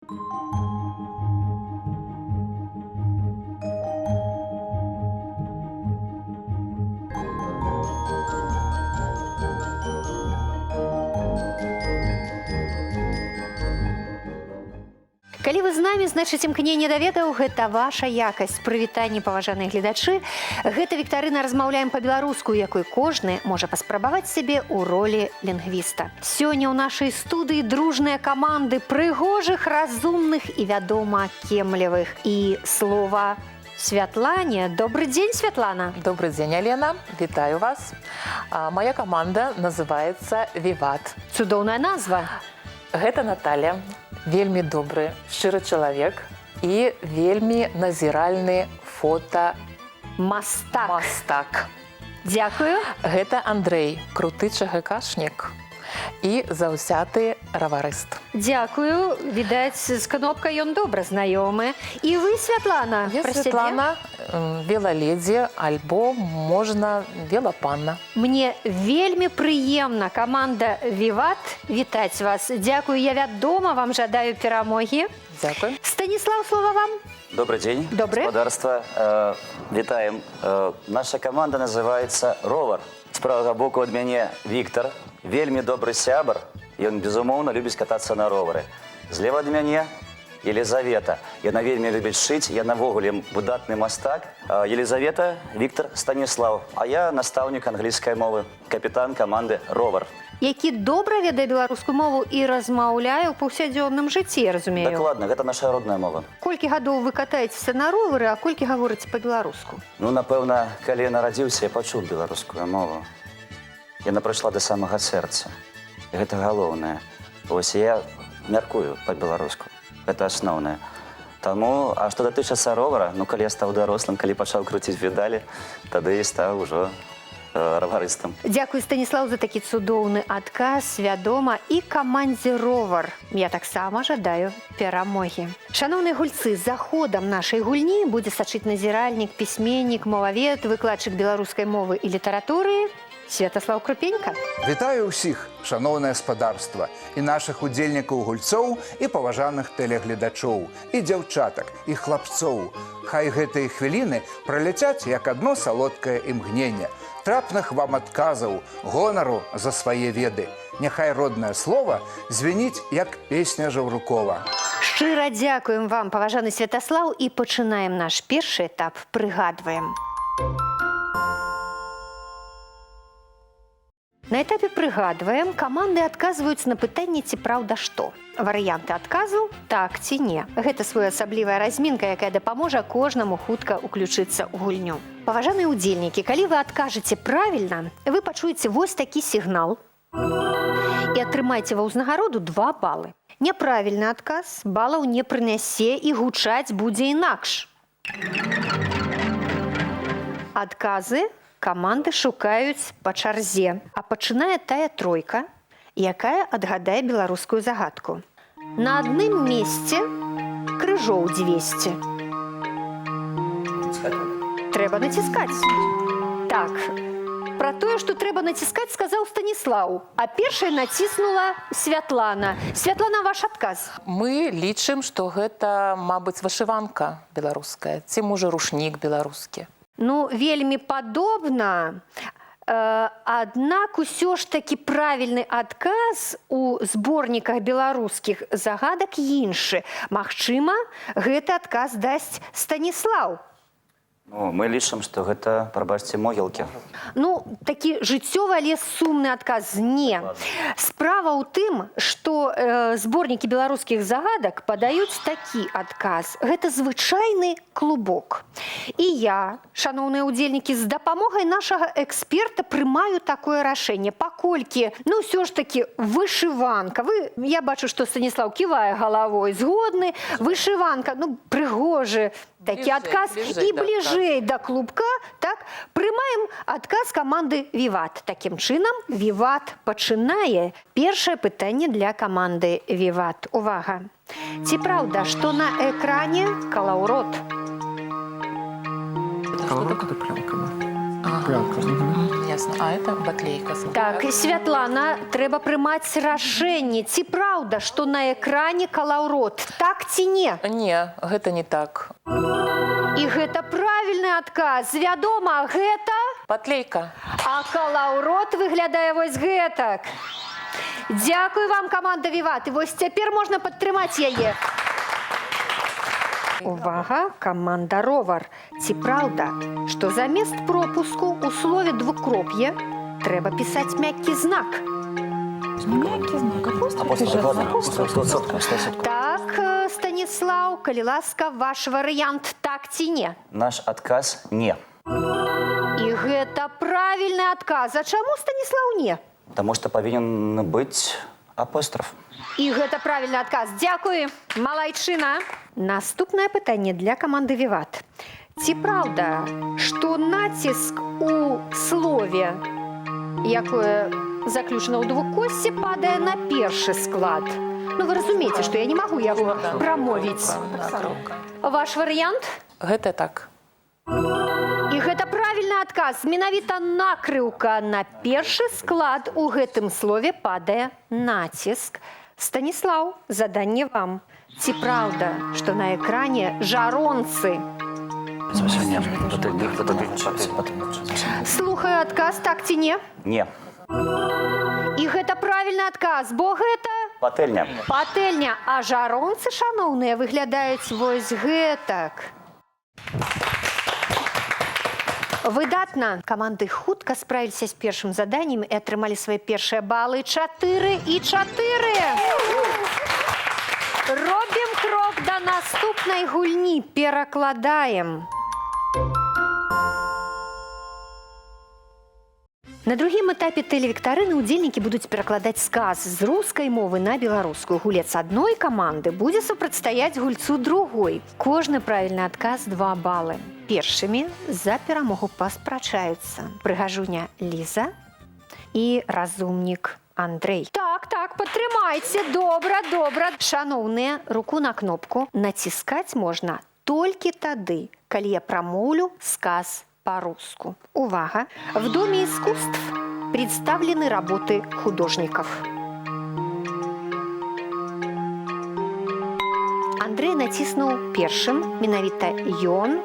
Калі вы з намі, значыць, імкненне да ведаў – гэта ваша якасць. Прывітанне, паважаныя гледачы. Гэта віктарына «Размаўляем па-беларуску», якой кожны можа паспрабаваць сябе ў ролі лінгвіста. Сёння ў нашай студыі дружныя каманды прыгожых, разумных і, вядома, кемлівых. І слова Святлане. Добрый день, Святлана. Добрый день, Алена. Вітаю вас. Моя команда называется «Виват». Цудоўная назва. Гэта Наталья. Вельмі добры, шчыры чалавек і вельмі назіральны фотамастак. Дзякую. Гэта Андрэй, круты ЧГКшнік і заўзяты раварыст. Дзякую. Відаць, з кнопкай ён добра знаёмы. І вы, Святлана, Я пра Святлана, велаледзі, альбо, можна, велапанна. Мне вельмі прыемна, каманда «Виват», вітаць вас. Дзякую, я вядома, вам жадаю перамогі. Дякую. Станіслав, слова вам. Добрый день, Добрый. господарство. Вітаем. Наша команда называется «Ровар». З правага боку ад мяне Віктор, вельмі добры сябар, ён, безумоўна, любіць катацца на ровары. Злева ад мяне Елизавета. Яна вельмі любіць шыць, яна ввогуле выдатны мастак. Елизавета, Віктор, Станіслав. А я настаўнік англійскай мовы, капітан каманды «Ровар». Які добра ведае беларускую мову і размаўляе ў паўсядзённым жыцці, я разумею. Дакладна, гэта наша родная мова. Колькі гадоў вы катаецеся на ровары, а колькі гаворыце па-беларуску? Ну, напэўна, калі я нарадзіўся, я пачуў беларускую мову. Яна прыйшла да самага сэрца. І гэта галоўнае. Вось я мяркую па-беларуску. Гэта асноўнае. Таму, а што датычыцца ровара, ну, калі я стаў дарослым, калі пачаў круціць педалі, тады і стаў ужо раварыстам. Дзякую, Станіслав, за такі цудоўны адказ, вядома, і камандзе «Ровар». Я таксама жадаю перамогі. Шаноўныя гульцы, за ходам нашай гульні будзе сачыць назіральнік, пісьменнік, мовавед, выкладчык беларускай мовы і літаратуры Святаслаў Крупенька. Вітаю ўсіх, шаноўнае спадарства, і нашых удзельнікаў гульцоў, і паважаных тэлегледачоў, і дзяўчатак, і хлапцоў. Хай гэтыя хвіліны праляцяць як адно салодкае імгненне. Трапных вам адказаў, гонару за свае веды. Няхай роднае слова звініць, як песня Жаўрукова. Шчыра дзякуем вам, паважаны Святаслаў, і пачынаем наш першы этап «Прыгадваем». На этапе «Прыгадваем» каманды адказваюць на пытанне «Ці праўда што?». Варыянты адказу «Так ці не». Гэта своеасаблівая размінка, якая дапаможа кожнаму хутка ўключыцца ў гульню. Паважаныя ўдзельнікі, калі вы адкажаце правільна, вы пачуеце вось такі сігнал і атрымаеце ва ўзнагароду 2 балы. Няправільны адказ балаў не прынясе і гучаць будзе інакш. Адказы каманды шукаюць па чарзе, а пачынае тая тройка, якая адгадае беларускую загадку. На адным месцы крыжоў 200. Трэба націскаць. Так, пра тое, што трэба націскаць, сказаў Станіслаў, а першая націснула Святлана. Святлана, ваш адказ. Мы лічым, што гэта, мабыць, вышыванка беларуская, ці, можа, рушнік беларускі. Ну, вельмі падобна, аднак усё ж такі правільны адказ у зборніках беларускіх загадак іншы. Магчыма, гэты адказ дасць Станіслаў. Ну, мы лічым, што гэта, прабачце, могілкі. Ну, такі жыццёвы, але сумны адказ не. Справа ў тым, што зборнікі беларускіх загадак падаюць такі адказ. Гэта звычайны клубок. І я, шаноўныя ўдзельнікі, з дапамогай нашага эксперта прымаю такое рашэнне. Паколькі, ну, ўсё ж такі вышыванка. Я бачу, што Станіслаў ківае галавой. Згодны, вышыванка, ну, прыгожы. Такі адказ і бліжэй да клубка, так, прымаем адказ каманды «Виват». Такім чынам, «Виват» пачынае. Першае пытанне для каманды «Виват». Увага! Ці праўда, што на экране калаўрот? Калаўрот — это плёнка. Ясно. А это батлейка. Так, Святлана, трэба прымаць рашэнне. Ці праўда, праўда, што на экране калаўрот? Так ці не? Не, гэта не так. І гэта правільны адказ. Вядома, гэта... Патлейка. А калаўрот выглядае вось гэтак. Дзякую вам, каманда «Віват». І вось цяпер можна падтрымаць яе. Увага, каманда «Ровар». Ці праўда, што замест пропуску ў слове двукроп'е трэба пісаць мяккі знак? Так, Станіслаў, калі ласка, ваш варыянт, так ці не? Наш отказ – не. І гэта правільны адказ. А чаму, Станіслаў, не? Потому что повинен быть апостроф. І гэта правільны адказ. Дзякуй, малайчына. Наступнае пытанне для каманды «Віват». Ці праўда, што націск у слове, якое заключана ў двукосці, падае на першы склад? Ну, вы разумееце, што я не магу яго прамовіць. Ваш варыянт? Гэта так. І гэта правільны адказ. Менавіта накрыўка на першы склад у гэтым слове падае націск. Станіслаў, заданне вам. Ці праўда, што на экране жаронцы? Слухаю адказ, так ці не? Не. І гэта правільны адказ, бо гэта... Пательня. Пательня. А жаронцы, шаноўныя, выглядаюць вось гэтак. Выдатна. Каманды хутка справіліся з першым заданнем і атрымалі свае першыя балы. 4 і 4. Робім крок да наступнай гульні. Перакладаем. На другім этапе тэлевіктарыны ўдзельнікі будуць перакладаць сказ з рускай мовы на беларускую. Гулец адной каманды будзе супрацьстаяць гульцу другой. Кожны правільны адказ 2 балы. Першымі за перамогу паспрачаюцца прыгажуня Ліза і разумнік Андрэй. Так, падтрымайце. Добра. Шаноўныя, руку на кнопку. Націскаць можна толькі тады, калі я прамоўлю сказ по-русски. Увага! В Доме искусств представлены работы художников. Андрей націснуў першым, менавіта ён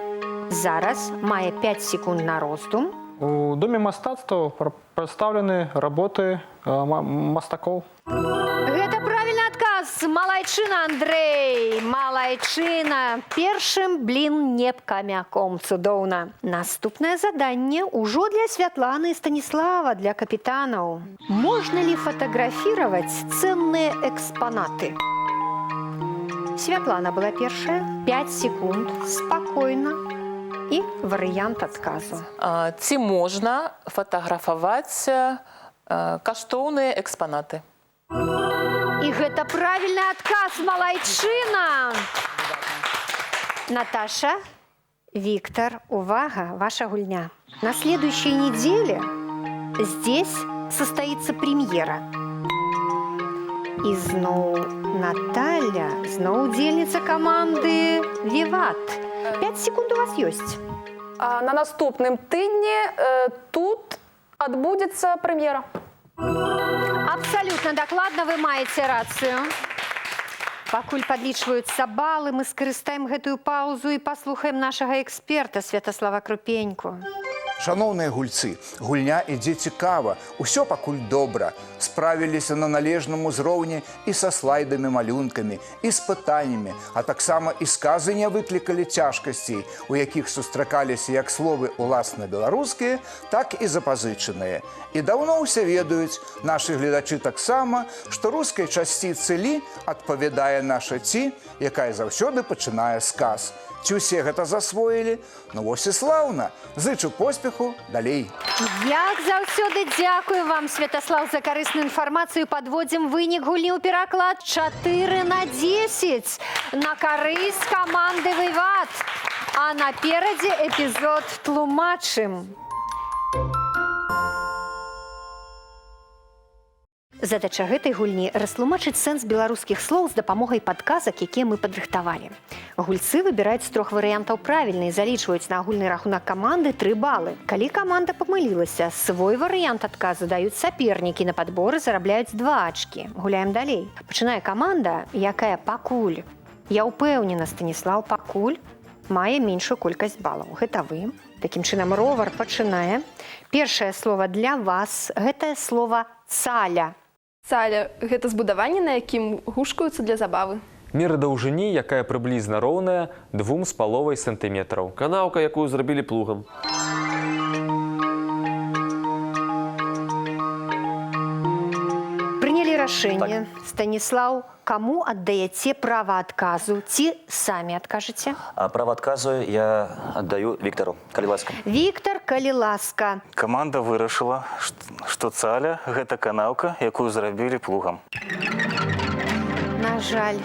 зараз мае 5 секунд на роздум. У Доме мастацтва прадстаўлены работы мастакоў. Гэта правільны адказ. Малайчына, Андрэй, малайчына. Першым блін не камяком. Цудоўна. Наступнае заданне ўжо для Святланы і Станіслава, для капітанаў. Можна ли фатаграфировать ценныя экспанаты? Святлана была першая. 5 секунд. Спакойна. І варыянт адказу. Ці можна фатаграфаваць каштоўныя экспанаты? І гэта правільны адказ, малайчына! Наташа, Виктор, увага, ваша гульня. На следующей неделе здесь состоится премьера. И зноў Наталья, зноў удзельніца каманды «Віват». 5 секунд у вас ёсць. На наступным тыдні тут адбудзецца прэм'ера. Абсолютно дакладна, вы маеце рацыю. Пакуль падлічваюцца балы, мы скарыстаем гэтую паузу і паслухаем нашага эксперта Святаслава Крупеньку. Шаноўныя гульцы, гульня ідзе цікава, усё пакуль добра. Справіліся на належным узроўні і са слайдамі, малюнкамі, і з пытаннямі, а таксама і сказы не выклікалі цяжкасцей, у якіх сустракаліся як словы уласна беларускія, так і запазычаныя. І даўно ўсе ведаюць, нашы гледачы таксама, што рускай часціцы «лі» адпавядае наша «ці», якая заўсёды пачынае сказ. Ці ўсе гэта засвоілі? Ну вось і слаўна. Зычу поспеху, далей. Як заўсёды дзякую вам, Святаслав, за карысную інфармацыю. Падводзім вынік гульні ў пераклад 4/10 на карысць каманды «Віват». А наперадзе эпізод тлумачым. Задача гэтай гульні – растлумачыць сэнс беларускіх слоў з дапамогай падказак, якія мы падрыхтавалі. Гульцы выбіраюць з 3 варыянтаў правільны і залічваюць на агульны рахунак каманды 3 балы. Калі каманда памылілася, свой варыянт адказу даюць сапернікі, на падборы зарабляюць 2 ачкі. Гуляем далей. Пачынае каманда, якая пакуль. Я ўпэўнена, Станіслаў пакуль мае меншую колькасць балаў. Гэта вы. Такім чынам, ровар пачынае. Першае слова для вас – гэтае слова «цаля». Цаля – гэта збудаванне, на якім гушкаюцца для забавы. Мера даўжыні, якая прыблізна роўная 2,5 сантыметраў. Канаўка, якую зрабілі плугам. Прынялі рашэнне. Станіслаў, каму аддаяце права адказу? Ці самі адкажаце? А право отказу я отдаю Виктору, калі ласка. Віктор, калі ласка. Каманда вырашыла, што цаля – гэта канаўка, якую зрабілі плугам. На жаль.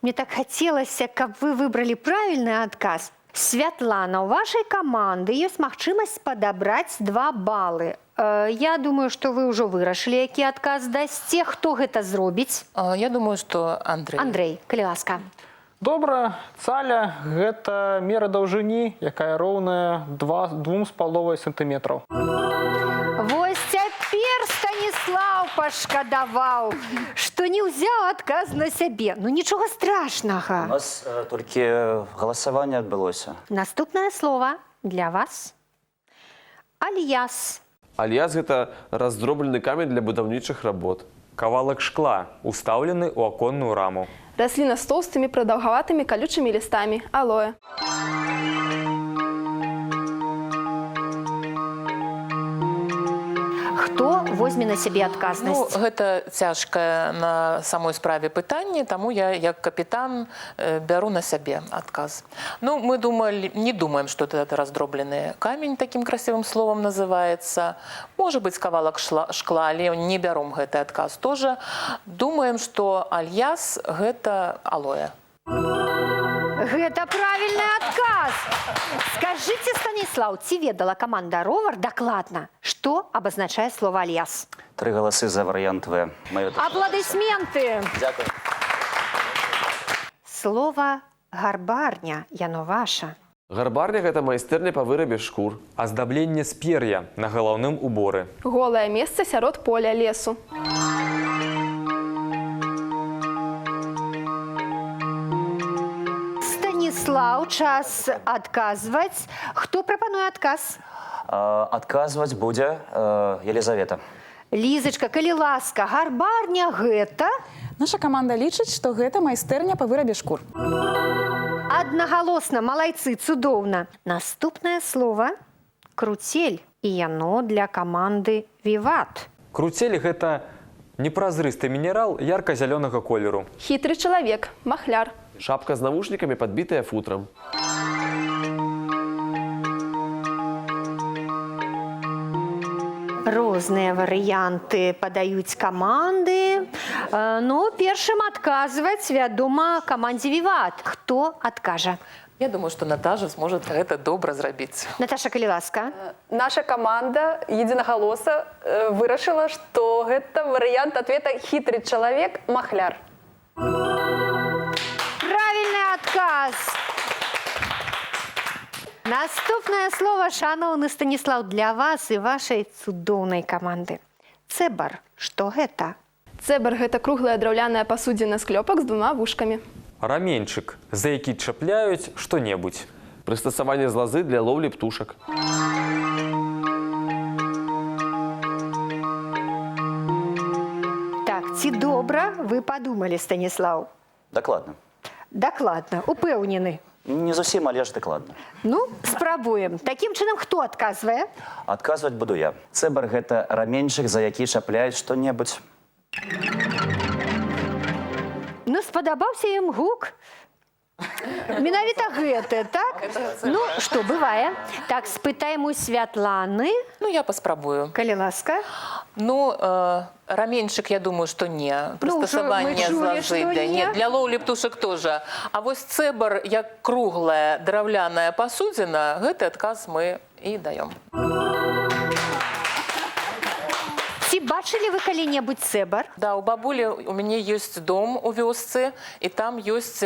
Мне так хацелася, каб вы выбралі правільны адказ. Святлана, у вашай каманды ёсць магчымасць падабраць 2 балы. Я думаю, што вы ўжо вырашылі, які адказ дасце. Хто гэта зробіць? Я думаю, что Андрей. Андрей, калі ласка. Добра, цаля – гэта мера даўжыні, якая роўная 2,5 сантыметраў. Вось цяпер Станіслаў пашкадаваў, што не ўзяў адказ на сябе. Ну нічога У страшнага. нас толькі галасаванне адбылося. Наступнае слово для вас. Альяс. Альяс – гэта раздроблены камень для будаўнічых работ. Кавалак шкла, устаўлены ў аконную раму. Расліна з тоўстымі прадаўгаватымі калючымі лістамі – алоэ. Хто возьме на сябе Ну, адказнасць? гэта цяжкае на самой справе пытанне, таму я, як капітан, бяру на сябе адказ. Ну, мы не думаем, што это раздроблены камень, такім красивым словом называецца. Можа быць, кавалак шкла, але не бяром гэты адказ тоже. Думаем, што альяс – гэта алоэ. Гэта правільны адказ. Скажыце, Станіслаў, ці ведала каманда «Ровар» дакладна, што абазначае слово «альяс»? 3 галасы за варыянт В. Апладысменты! Дякую. Слово «гарбарня», яно ваша. Гарбарня – гэта майстэрня па вырабе шкур. Аздабленне з пер'я на галаўным уборы. Голае месца сярод поля лесу. Станіслаў, час адказваць. Хто прапануе адказ? Адказваць будзе Елизавета. Лізачка, калі ласка, гарбарня гэта? Наша каманда лічыць, што гэта майстэрня па вырабе шкур. Аднагалосна, малайцы, цудоўна. Наступнае слово «круцель», і яно для каманды «Віват». Круцель – гэта непразрысты мінерал ярка-зялёнага колеру. Хітры чалавек – махляр. Шапка з навушнікамі, падбітая футрам. Розныя варыянты падаюць каманды. Ну, першым адказваць, вядома, камандзе «Віват». Хто адкажа? Я думаю, што Наташа зможа гэта добра зрабіць. Наташа, калі ласка. Наша каманда единоголоса вырашыла, што гэта варыянт ответа «хітры чалавек, махляр». Правільны адказ. Наступнае слово, шаноўны Станіслаў, для вас і вашай цудоўнай каманды. Цэбар. Што гэта? Цэбар – гэта круглая драўляная пасудзіна з клёпак з 2 вушкамі. Раменьчык, за які чапляюць што-небудзь. Прыстасаванне з лазы для лоўлі птушак. Так, ці добра вы падумалі, Станіслаў? Дакладна. Дакладна, упэўнены. Не зусім, але ж дакладна. Ну, спрабуем. Такім чынам, хто адказвае? Адказваць буду я. Цэбар – гэта раменьчык, за які чапляюць што-небудзь. Ну, спадабаўся ім гук. Менавіта гэты, так? Ну, што, бывае. Так, спытаем у Святланы. Ну, я паспрабую. Калі ласка. Ну, раменьчик, я думаю, что не. Прыстасаванне мы з чулі, лазы. што Да, не. для лоўлі птушак тоже. А вось цэбар, як круглая драўляная пасудзіна, гэты адказ мы і даём. Ці бачыце бачили вы калі-небудзь цэбар? Да, у бабули у меня есть дом у вёсцы, и там есть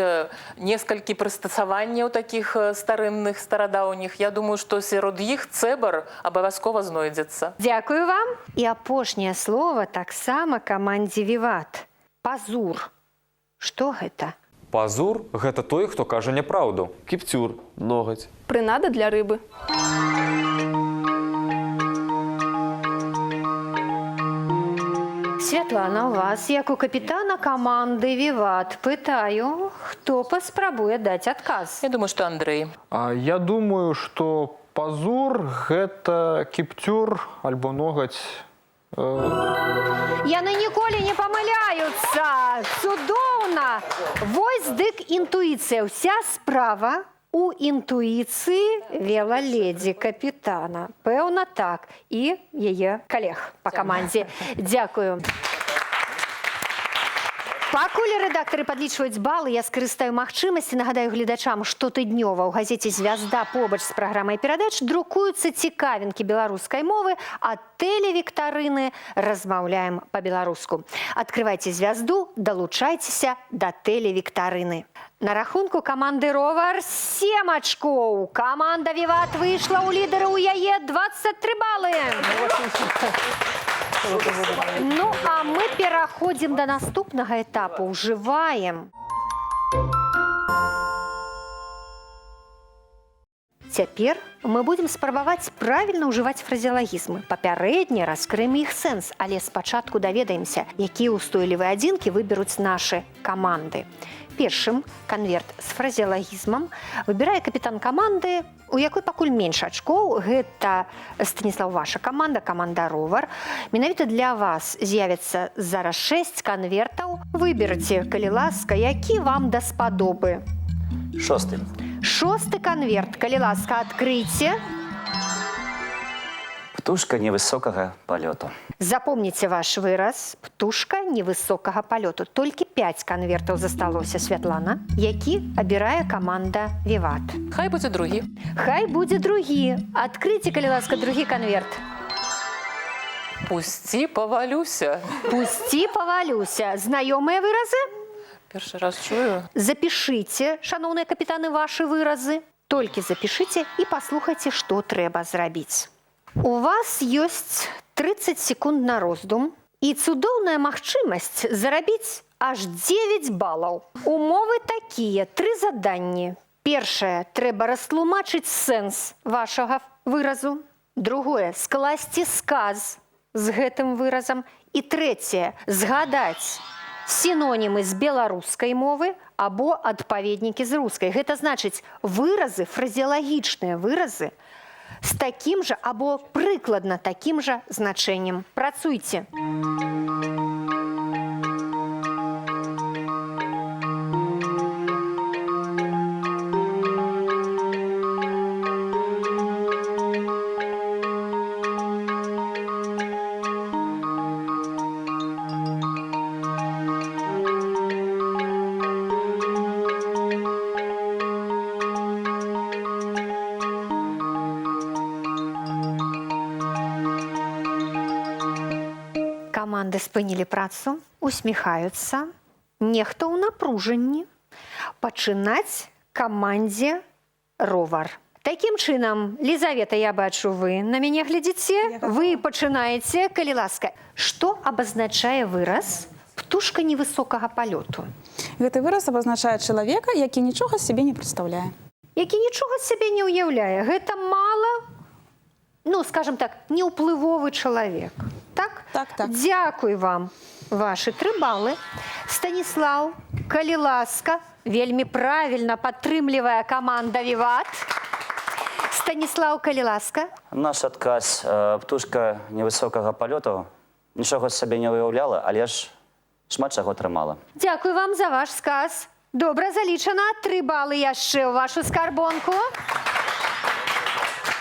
несколько прыстасаванняў таких старынных, старадаўніх. Я думаю, что сярод іх цэбар абавязкова знойдзецца. Дзякую вам. І апошняе слово таксама камандзе «Віват». Пазур. Што гэта? Пазур – гэта той, хто кажа няпраўду. Кіптюр, ногаць. Прынада для рыбы. Святлана, у вас, як у капітана каманды «Віват», пытаю, хто паспрабуе даць адказ? Я думаю, что Андрей. Я думаю, што пазур – гэта кіптюр альбо ногаць. Яны ніколі не памыляюцца! Цудоўна! Вось дык інтуіцыя. Уся справа у інтуіцыі велаледзі капітана. Пэўна, так. І яе калег па камандзе. Дзякую. Пакуль рэдактары падлічваюць балы, я скарыстаю магчымасці, нагадаю гледачам, штотыднёва ў газеце «Звязда» побач з праграмай перадач друкуюцца цікавінкі беларускай мовы, а тэлевіктарыны размаўляем па-беларуску. Адкрывайце «Звязду», далучайцеся да тэлевіктарыны. На рахунку каманды «Ровар» 7 ачкоў. Каманда «Віват» выйшла ў лідары, у яе 23 балы. Ну, а мы пераходзім да наступнага этапу. Ужываем. Цяпер мы будзем спрабаваць правільна ўжываць фразеалагізмы. Папярэдне раскрыем іх сэнс, але спачатку даведаемся, якія ўстойлівыя адзінкі выберуць нашы каманды. Першым канверт з фразеалагізмам выбірае капітан каманды, у якой пакуль менш ачкоў. Гэта, Станіслаў, ваша каманда, каманда «Ровар». Менавіта для вас з'явіцца зараз 6 канвертаў. Выберце, калі ласка, які вам даспадобы. 6. 6 канверт, калі ласка, адкрыйце. Птушка невысокага палёту. Запомніце ваш выраз. Птушка невысокага палёту. Толькі 5 канвертаў засталося, Святлана. Які абірае каманда «Віват». Хай будзе другі. Хай будзе другі. Адкрыйце, калі ласка, другі канверт. Пусці, павалюся. Пусці, павалюся. Знаёмыя выразы? Першы раз чую. Запішыце, шаноўныя капітаны, вашы выразы. Толькі запішыце і паслухайце, што трэба зрабіць. У вас ёсць 30 секунд на роздум і цудоўная магчымасць зарабіць аж 9 балаў. Умовы такія, 3 заданні. Першае, трэба растлумачыць сэнс вашага выразу. Другое, скласці сказ з гэтым выразам. І трэцяе, згадаць сінонімы з беларускай мовы або адпаведнікі з рускай. Гэта значыць выразы, фразеалагічныя выразы, з такім жа або прыкладна такім жа значэннем. Працуйце. Каманды спынілі працу, усміхаюцца, нехта ў напружанні. Пачынаць камандзе «Ровар». Такім чынам, Лізавета, я бачу, вы на мяне глядзіце. Вы пачынаеце, калі ласка. Што абазначае выраз «птушка невысокага палёту»? Гэты выраз абазначае чалавека, які нічога з сябе не прадстаўляе. Які нічога з сябе не ўяўляе. Гэта мала, скажем так, неўплывовы чалавек. Так? Так. Дзякуй вам. Вашы 3 балы. Станіслаў, калі ласка, вельмі правільна падтрымлівае каманда «Віват». Станіслаў, калі ласка. Наш адказ. Птушка невысокага палёту нічога з сябе не ўяўляла, але ж шмат чаго атрымала. Дзякуй вам за ваш сказ. Добра залічана. 3 балы яшчэ ў вашу скарбонку.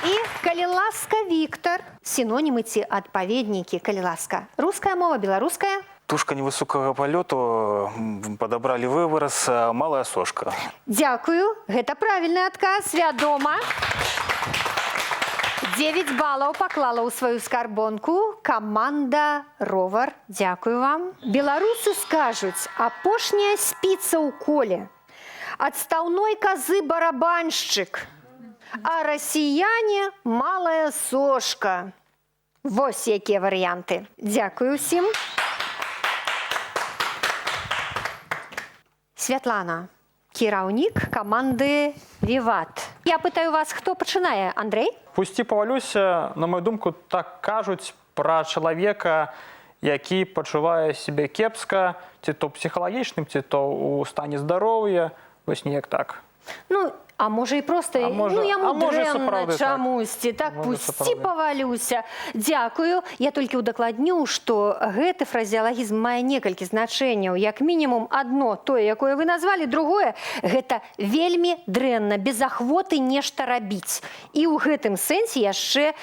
І, калі ласка, Віктор, сінонімы ці адпаведнікі, калі ласка. Руская мова, беларуская? Птушка невысокага палёту, падабралі выраз «малая сошка». Дзякую. Гэта правільны адказ, вядома. 9 балаў паклала ў сваю скарбонку каманда «Ровар». Дзякую вам. Беларусы скажуць, апошняя спіца ў коле, адстаўной казы барабаншчык, а расіяне малая сошка. Вось якія варыянты. Дзякую ўсім. Святлана, кіраўнік каманды «Віват». Я пытаю вас, хто пачынае? Андрэй? Пусці павалюся, на мою думку, так кажуць пра чалавека, які пачувае сябе кепска, ці то псіхалагічным, ці то ў стане здароўя, вось неяк так. Ну, а можа і проста, можа, ну яму дрэнна сапраўды так. чамусьці, так Можа, пусці сапраўды. павалюся. Дзякую. Я толькі ўдакладню, што гэты фразеалагізм мае некалькі значэнняў. Як мінімум адно, тое, якое вы назвалі, другое, гэта вельмі дрэнна, без ахвоты нешта рабіць. І ў гэтым сэнсе яшчэ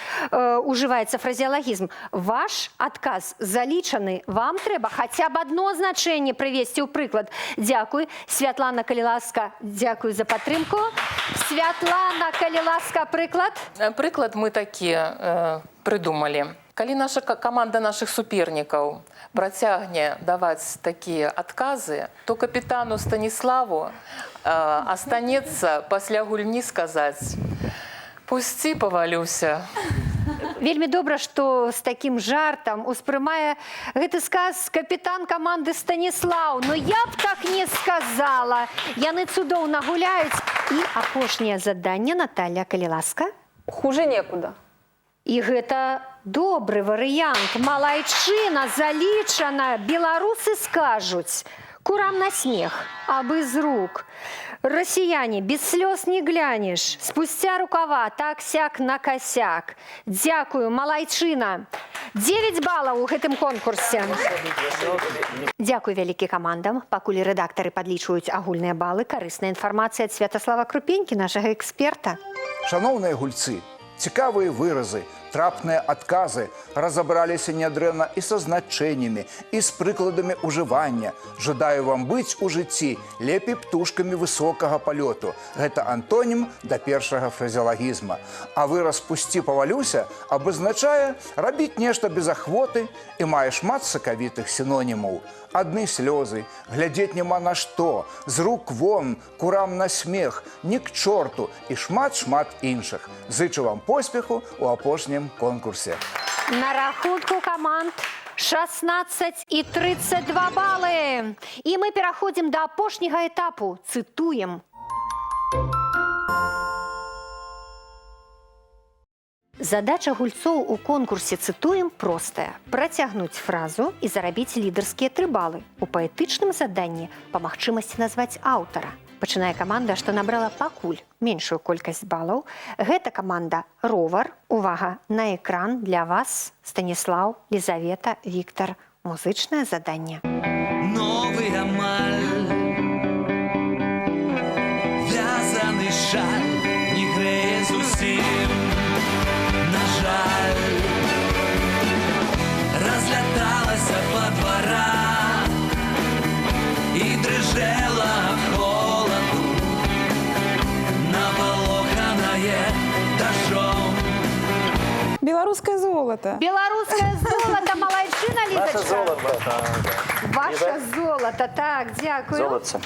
ужываецца фразеалагізм. Ваш адказ залічаны, вам трэба хаця б адно значэнне прывесці ў прыклад. Дзякуй. Святлана, калі ласка, дзякую за падтрымку. Святлана, калі ласка, прыклад? Прыклад мы такі прыдумалі. Калі наша каманда нашых супернікаў працягне даваць такія адказы, то капітану Станіславу астанецца пасля гульні сказаць: «Пусці павалюся». Вельмі добра, што з такім жартам успрымае гэты сказ капітан каманды Станіслаў. Но я б так не сказала. Яны цудоўна гуляюць. І апошняе заданне, Наталья, калі ласка. Хуже некуда. І гэта добры варыянт. Малайчына залічана. Беларусы скажуць: курам на смех, абы з рук. Расіяне, без слёз не глянеш. Спусця рукава, так-сяк на косяк. Дзякую, малайчына. 9 балаў у гэтым конкурсе. Дзякуй вялікі камандам. Пакуль рэдактары падлічваюць агульныя балы, карысная інфармацыя ад Святаслава Крупенькі, нашага эксперта. Шановныя гульцы, цікавыя выразы, трапныя адказы разабраліся нядрэнна і са значэннямі, і з прыкладамі ўжывання. Жадаю вам быць у жыцці лепей птушкамі высокага палёту. Гэта антонім да першага фразеалагізма. А выраз «пусці павалюся» абазначае рабіць нешта без ахвоты і мае шмат сакавітых сінонімаў. Адны слёзы, глядзець няма на што, з рук вон, курам на смех, ні к чорту і шмат-шмат іншых. Зычу вам поспеху у апошнім конкурсе. На рахунку каманд 16 і 32 балы. І мы пераходзім да апошняга этапу. Цытуем. Задача гульцоў у конкурсе «Цытуем» простая. Працягнуць фразу і зарабіць лідарскія 3 балы. У паэтычным заданні па магчымасці назваць аўтара. Пачынае каманда, што набрала пакуль меншую колькасць балаў. Гэта каманда «Ровар». Увага, на экран для вас Станіслаў, Лізавета, Віктар. Музычнае заданне. Новы амаль вязаны шаль не грэе зусім. На жаль, разляталася па дварах і дрыжэла ад холаду, напалоханае дажджом. Беларускае золата. Беларускае золата, малайчына, Лізачка. Наше золото. Ваша золата, так, дзякую. Золотце.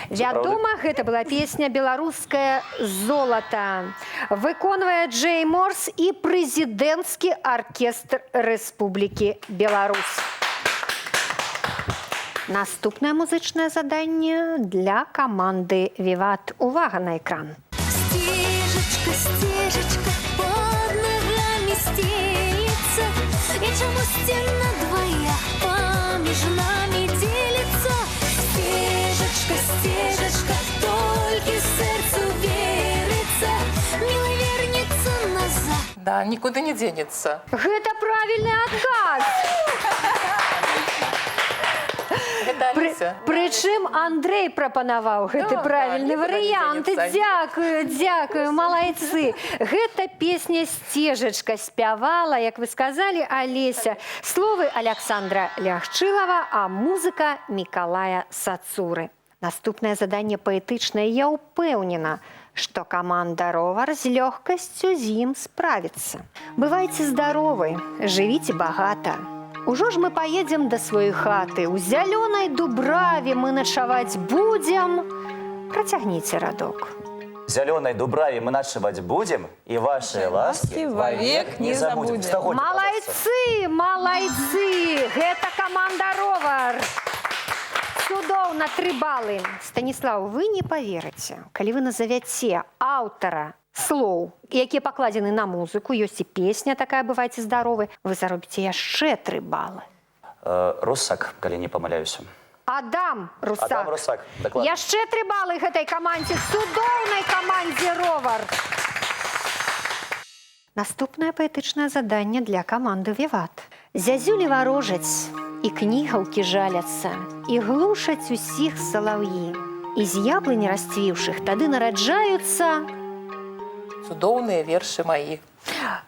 Вядома, гэта была песня «Беларускае золата». Выконвае Джей Морс і прэзідэнцкі аркестр Рэспублікі Беларусь. Наступнае музычнае заданне для каманды «Віват». Увага на экран. Стежечка, стежечка, под ногами стелится, и чему стена двоя помеж нами делится. Стежечка, стежечка, только сердцу верится, милый вернется назад. Да, нікуды не денецца. Гэта правільны адказ. Гэта Аліся. Прычым Андрэй прапанаваў гэты правільны варыянт. Дзякую, дзякую, малайцы. Гэта песня «Сцежачка» спявала, як вы сказалі, Алеся. Словы Александра Лягчылава, а музыка Мікалая Сацуры. Наступнае заданне паэтычнае, я ўпэўнена. что команда «Ровар» с легкостью зим справится. Бывайте здоровы, живите богато. Ужо ж мы поедем до своей хаты, у зеленой дубраве мы ночевать будем. Протягните радок. В зеленой дубраве мы ночевать будем, и ваши ласки вовек не забудем. Молодцы, молодцы! Это команда «Ровар». Цудоўна, 3 балы. Станіслаў, вы не поверыце, калі вы назавяце аўтара слоў, якія пакладзены на музыку, ёсць і песня такая «Бывайце здоровы», вы заробіце яшчэ 3 балы. Русак, калі не памыляюся. Адам Русак. Адам Русак, дакладна. Яшчэ 3 балы гэтай камандзе, цудоўнай камандзе «Ровар». Наступнае паэтычнае заданне для каманды «Віват». Зязюлі варожаць, і кнігаўкі жаляцца, і глушаць усіх салаўі. І з яблыні расцвіўшых тады нараджаюцца... Цудоўныя вершы маі.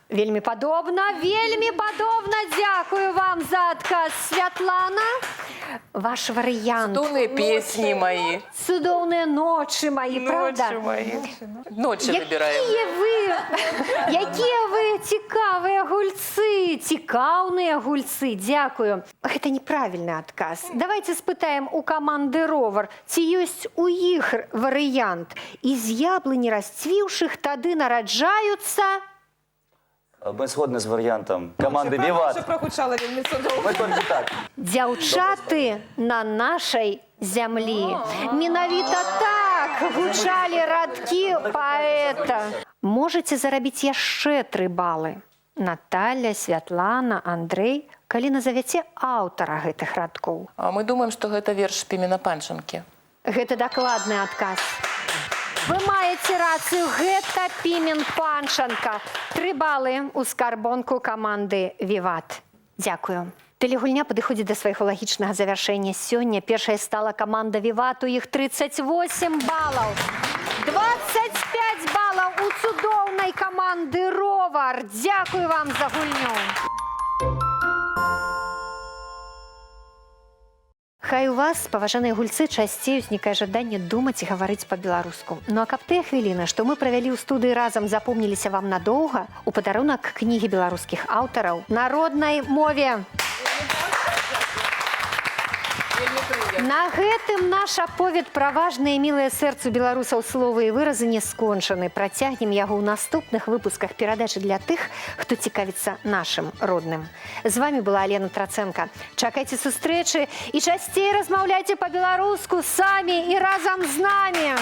Вельмі падобна, дзякую вам за адказ, Святлана. Ваш варыянт. Цудоўныя песні маі. Цудоўныя ночы маі, правда? Ночі выбіраем. Якія вы цікавыя гульцы, цікаўныя гульцы, дзякую. Гэта неправільны адказ. Давайте спытаем у каманды «Ровар», ці ёсць у іх варыянт. І з яблыні расцвіўшых тады нараджаюцца... Мы згодны з варыянтам каманды «Віват». Мы толькі так. Дзяўчаты на нашай зямлі. Менавіта так гучалі радкі паэта. Можаце зарабіць яшчэ 3 балы. Наталья, Святлана, Андрэй, калі назавяце аўтара гэтых радкоў. Мы думаем, што гэта верш Пімена Панчанкі. Гэта дакладны адказ. Вы маеце рацыю, гэта Пімен Панчанка. 3 балы ў скарбонку каманды «Віват». Дзякую. Тэлегульня падыходзіць да свайго лагічнага завяршэння. Сёння першай стала каманда «Віват», у іх 38 балаў. 25 балаў у цудоўнай каманды «Ровар». Дзякую вам за гульню. Хай у вас, паважаныя гульцы, часцей узнікае жаданне думаць і гаварыць па-беларуску. Ну а каб тыя хвіліны, што мы правялі ў студыі разам, запомніліся вам надоўга, у падарунак кнігі беларускіх аўтараў на роднай мове. На гэтым наш аповед пра важныя мілыя сэрцу беларусаў словы і выразы не скончаны. Працягнем яго ў наступных выпусках перадачы для тых, хто цікавіцца нашым родным. З вами была Алена Трацэнка. Чакайце сустрэчы і часцей размаўляйце па-беларуску самі і разам з намі.